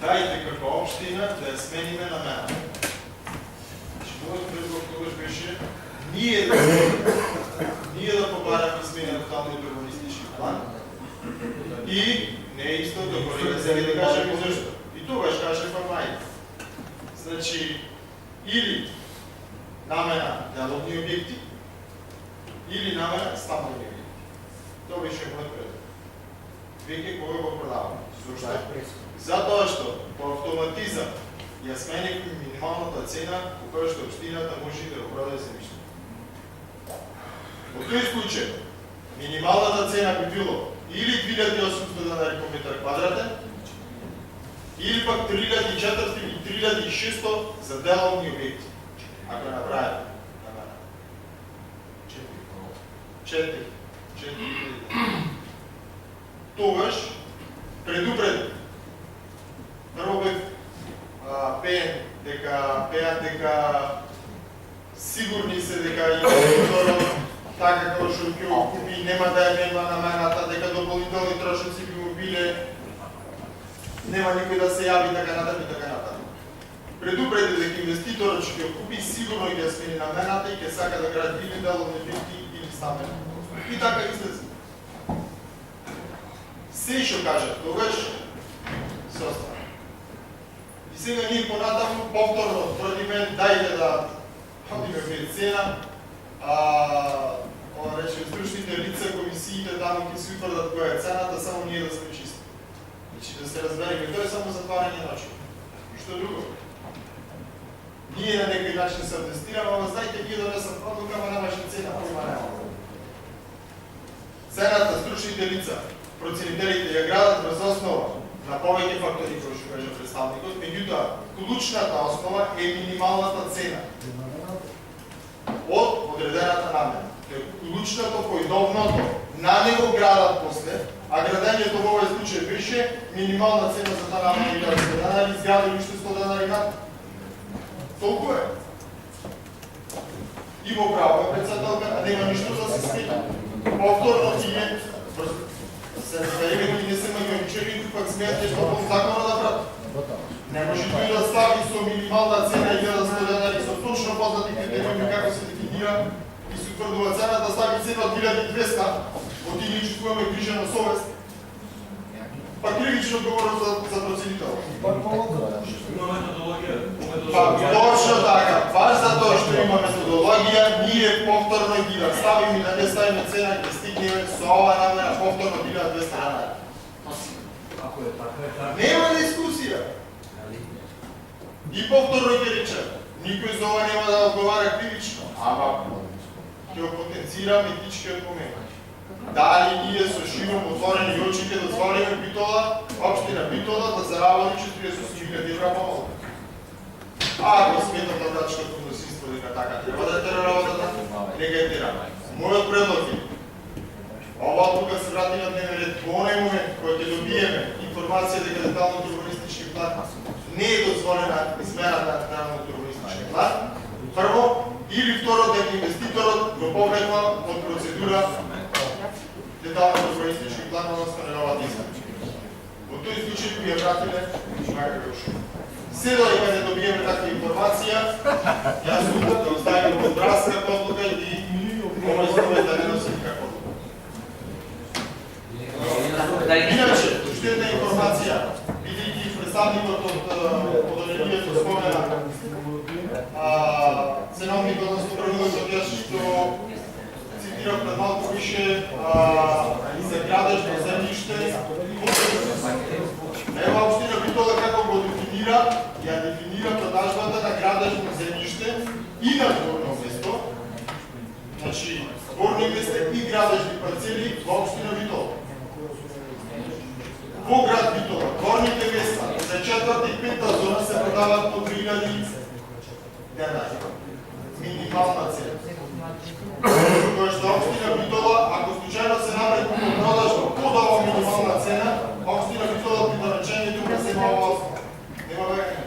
Дайте како општина да ја смениме намената. Значи, мојот предлог тогаш беше ние да побараме смена на тоталниот урбанистички план и не е исто да го регасели да кажем и зашто. И тогаш кажем мај. Значи, или намена деловни објекти, или намена стамбени објекти. Тоа беше мојот предлог. Веќе кога го продаваме. Зошто? Затоа што по автоматизам ја сменивме минималната цена по која што општината може да го продаде земјиште. Во тој случај, минималната цена би било или 2800 денари по метар квадратен, или пак 3400 или 3600 за деловни објекти. Ако ја направиме. 4. Тогаш предупредим. Прво бев пеат дека сигурни се дека инвеститорот така како што ќе го купи нема да ја нема намената, дека дополнителни трошоци би му биле, нема никој да се јави така натаму и така натаму. Предупреди дека инвеститорот ќе го купи сигурно ќе ја смени намената и ќе сака да гради или деловни објекти или стамбени. И така излезе. Се што кажат тогаш се остава. И сега ние понатаму повторно тврдиме дајте да одиме пред цена, рече стручните лица, комисиите таму ќе се утврдат која е цената, само ние да сме чисти. Значи да се разбереме, тоа е само затварање на очи. Што друго? Ние на некој начин се атестираме, ама знајте ние да не се продука, ама немаше цена, која нема. Цената, стручните лица, проценителите ја градат врз основа на повеќе фактори кои што кажа представникот, меѓутоа клучната основа е минималната цена од одредената намена. Клучното поидовното на него градат после, а градењето во овој случај беше минимална цена за таа намена 1000 денари, изгради уште 100 денари над. Толку е. Има право е председателка, а нема ништо да се смени. Повторно тие се разбереме и не се маѓоничеви, пак смејате што по законот да брат. Не може тој да стави со минимална цена 1100 денари, со точно познати критериуми како се дефинира и се утврдува цена, да стави цена од 1200, од тие ни чувствуваме грижена совест, па кривично одговорност за проценител. Точно така, баш за тоа што има методологија, ние повторно ги да ставиме и да не ставиме цена, ќе стигнеме со ова намера повторно 1200 денари. Нема дискусија. И повторно ќе речем, никој за ова нема да одговара кривично, ама ќе го потенцирам етичкиот момент. Дали ние со широм отворени очи ќе дозволиме Битола, општина Битола да заработи 48.000 евра помалку. Ако сметам да градското мнозинство дека така треба да тера работата, нека ја тера. Мојот предлог е ова одлука се врати на дневен ред во онај момент кој ќе добиеме информација дека деталниот урбанистички план не е дозволена измената на деталниот урбанистички план. Прво, или второ дека инвеститорот го повлекла од процедура деталниот урбанистички план на останалата измена. Во тој случај би ја вратиле макар уште. Се додека не добиеме таква информација, јас да оставим во братската одлука и овој случај да не носи никаква одлука. Иначе, уште една информација, бидејќи представникот од одделението спомена ценовникот, односно правилникот, јас што цитирав пред малку више за градежно земјиште. Ева општина Битола како го дефинира, ја дефинира продажбата на градежно земјиште и на зборно место, значи зборни места и градежни парцели во општина Битола. Во град Битола, горните места за 4-та и 5-та зона се продават по 3000 денари. Минимална цена. Кој што општина Битола, ако случајно се направи продажба под ова минимална цена, општина Битола при наречението му се ова основа. Нема веќе.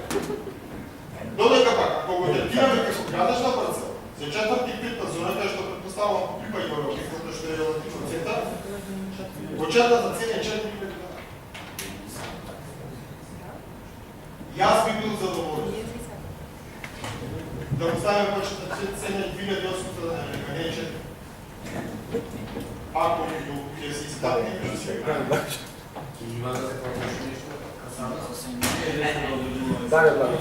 Додека пак, ако го третираме како градежна парцела, за 4-та и 5-та зона, кај што предпоставувам припаѓа во објектот што е релативно центар, почетната цена е 4000 денари. Аз би бил задоволен. Да поставим почета цена 2800 на реканече. Ако не си изпадне, ще се играе. Да, да.